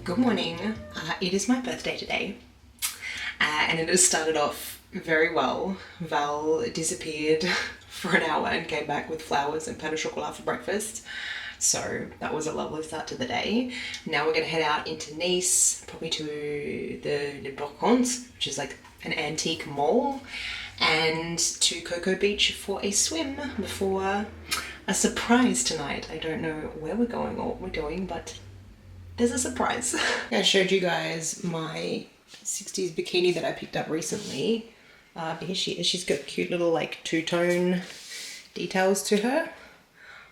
Good morning. It is my birthday today, and it has started off very well. Val disappeared for an hour and came back with flowers and pain au chocolat for breakfast. So that was a lovely start to the day. Now we're going to head out into Nice, probably to the Le Bourgons, which is like an antique mall, and to Coco Beach for a swim before a surprise tonight. I don't know where we're going or what we're doing, but there's a surprise. I showed you guys my 60s bikini that I picked up recently. Here she is. She's got cute little like two-tone details to her.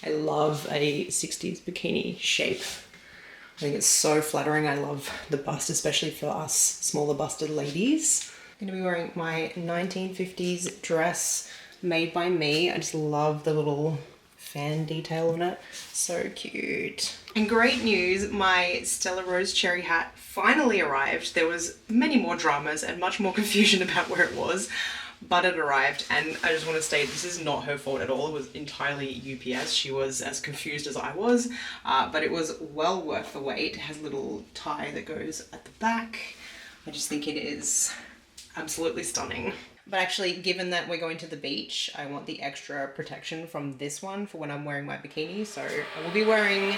I love a 60s bikini shape. I think it's so flattering. I love the bust, especially for us smaller busted ladies. I'm going to be wearing my 1950s dress made by me. I just love the little fan detail on it. So cute. And great news, my Stella Rose cherry hat finally arrived. There was many more dramas and much more confusion about where it was, but it arrived, and I just want to state this is not her fault at all. It was entirely UPS. She was as confused as I was, but it was well worth the wait. It has a little tie that goes at the back. I just think it is absolutely stunning. But actually, given that we're going to the beach, I want the extra protection from this one for when I'm wearing my bikini. So I will be wearing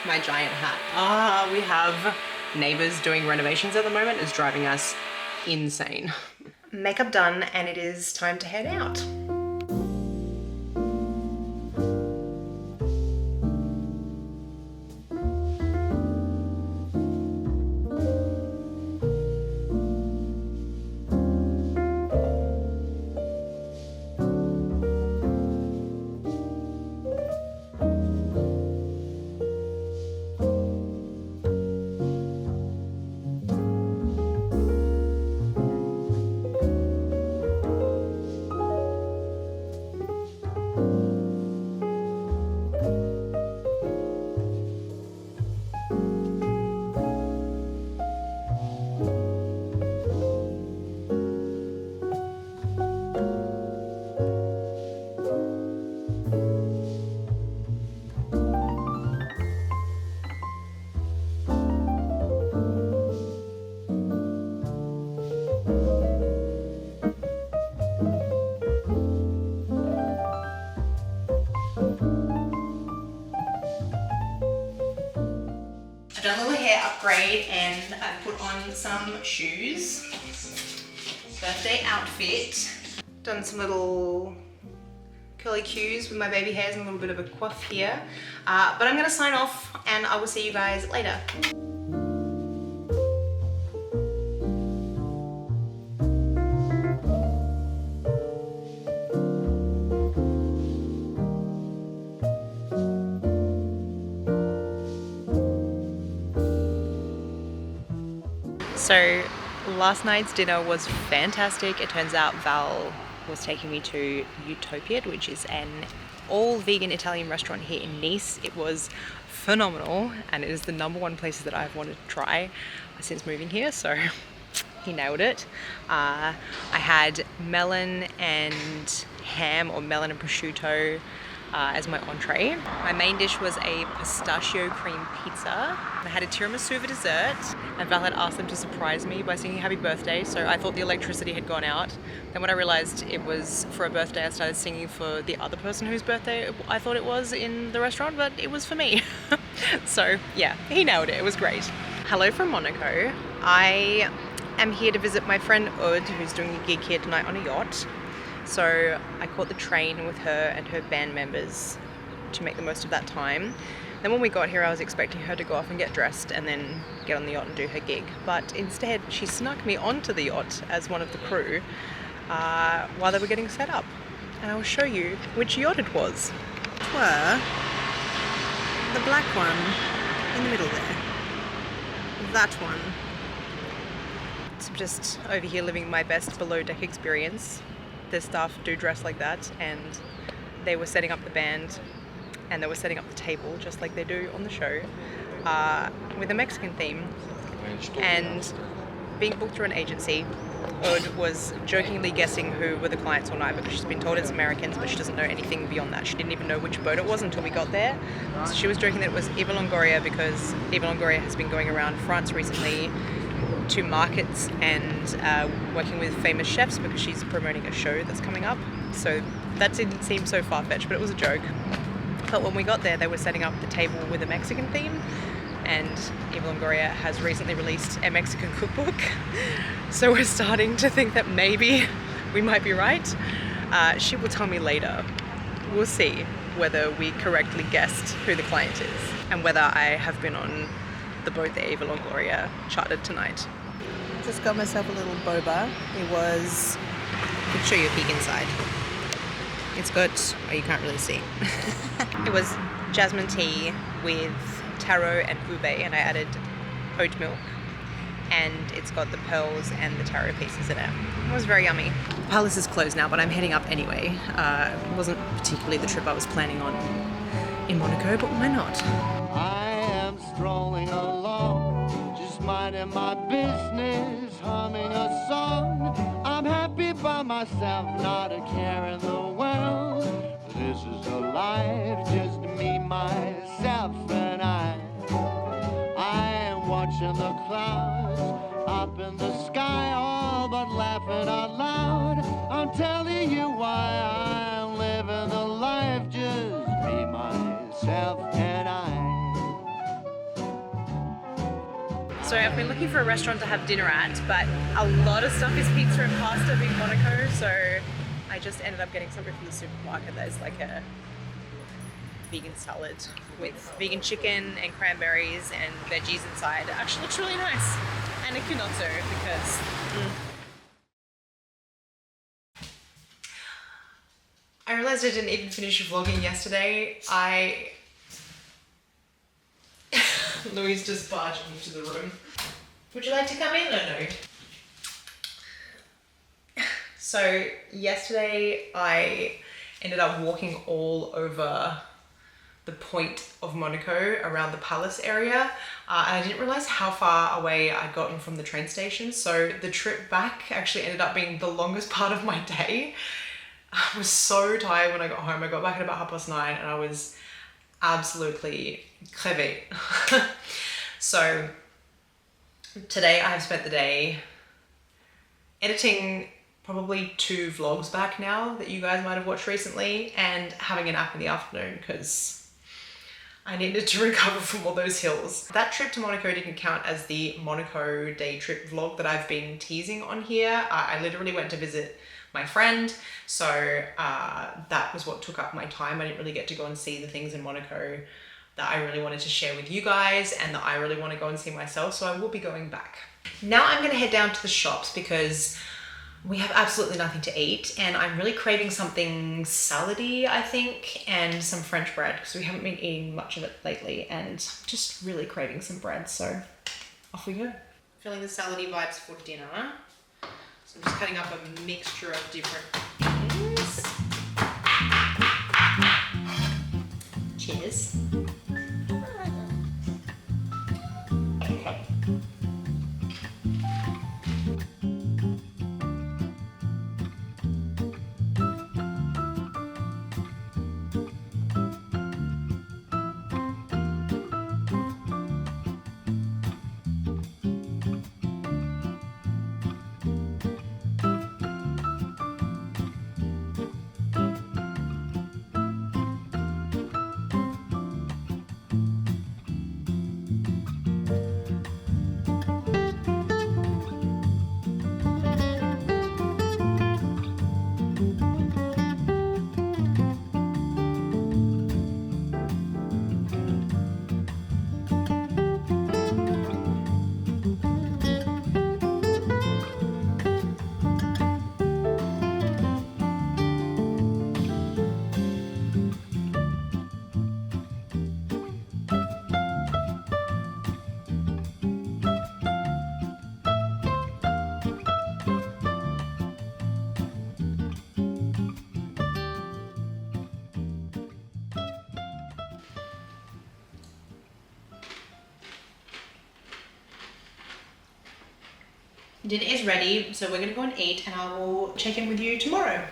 my giant hat. We have neighbors doing renovations at the moment. It's driving us insane. Makeup done, and it is time to head out. I've done a little hair upgrade and I've put on some shoes. Birthday outfit. Done some little curly cues with my baby hairs and a little bit of a coif here. But I'm gonna sign off and I will see you guys later. So last night's dinner was fantastic. It turns out Val was taking me to Utopia, which is an all-vegan Italian restaurant here in Nice. It was phenomenal, and it is the #1 place that I've wanted to try since moving here, so he nailed it. I had melon and ham, or melon and prosciutto, as my entree. My main dish was a pistachio cream pizza. I had a tiramisu for dessert, and Val had asked them to surprise me by singing happy birthday, so I thought the electricity had gone out. Then when I realized it was for a birthday, I started singing for the other person whose birthday I thought it was in the restaurant, but it was for me. So yeah, he nailed it. It was great. Hello from Monaco. I am here to visit my friend Aude, who's doing a gig here tonight on a yacht. So I caught the train with her and her band members to make the most of that time. Then when we got here, I was expecting her to go off and get dressed and then get on the yacht and do her gig. But instead, she snuck me onto the yacht as one of the crew while they were getting set up. And I will show you which yacht it was. It were the black one in the middle there. That one. So I'm just over here living my best below deck experience. The staff do dress like that, and they were setting up the band and they were setting up the table just like they do on the show with a Mexican theme, and being booked through an agency. Ode was jokingly guessing who were the clients all night because she's been told it's Americans, but she doesn't know anything beyond that. She didn't even know which boat it was until we got there. So she was joking that it was Eva Longoria because Eva Longoria has been going around France recently to markets and working with famous chefs because she's promoting a show that's coming up. So that didn't seem so far-fetched, but it was a joke. But when we got there, they were setting up the table with a Mexican theme, and Eva Longoria has recently released a Mexican cookbook. So we're starting to think that maybe we might be right. She will tell me later. We'll see whether we correctly guessed who the client is and whether I have been on the boat that Eva Longoria chartered tonight. Just got myself a little boba. It was, I can show you a peek inside. It's got, oh, you can't really see. It was jasmine tea with taro and ube, and I added oat milk, and it's got the pearls and the taro pieces in it. It was very yummy. The palace is closed now, but I'm heading up anyway. It wasn't particularly the trip I was planning on in Monaco, but why not? I am strolling along, just minding my business, humming a song. I'm happy by myself, not a care in the world. This is a life, just me, myself, and I am watching the clouds up in the sky, all but laughing out loud. I'm telling you why I'm living the life, just me, myself, and I. So I've been looking for a restaurant to have dinner at, but a lot of stuff is pizza and pasta being Monaco, so I just ended up getting something from the supermarket that is like a vegan salad with vegan chicken and cranberries and veggies inside. It actually looks really nice. And a quinotto because... I realised I didn't even finish vlogging yesterday. Louise just barged into the room. Would you like to come in or no? So yesterday I ended up walking all over the point of Monaco around the palace area, and I didn't realise how far away I'd gotten from the train station, so the trip back actually ended up being the longest part of my day. I was so tired when I got home. I got back at about 9:30 and I was absolutely crevée. So today I have spent the day editing probably 2 vlogs back now that you guys might have watched recently, and having a nap in the afternoon because I needed to recover from all those hills. That trip to Monaco didn't count as the Monaco day trip vlog that I've been teasing on here. I literally went to visit my friend, so that was what took up my time. I didn't really get to go and see the things in Monaco that I really wanted to share with you guys and that I really want to go and see myself, so I will be going back. Now I'm going to head down to the shops because we have absolutely nothing to eat and I'm really craving something salady, I think, and some French bread because we haven't been eating much of it lately, and just really craving some bread, so off we go. Feeling the salady vibes for dinner. So I'm just cutting up a mixture of different things. Cheers. dinner is ready, so we're gonna go and eat, and I will check in with you tomorrow.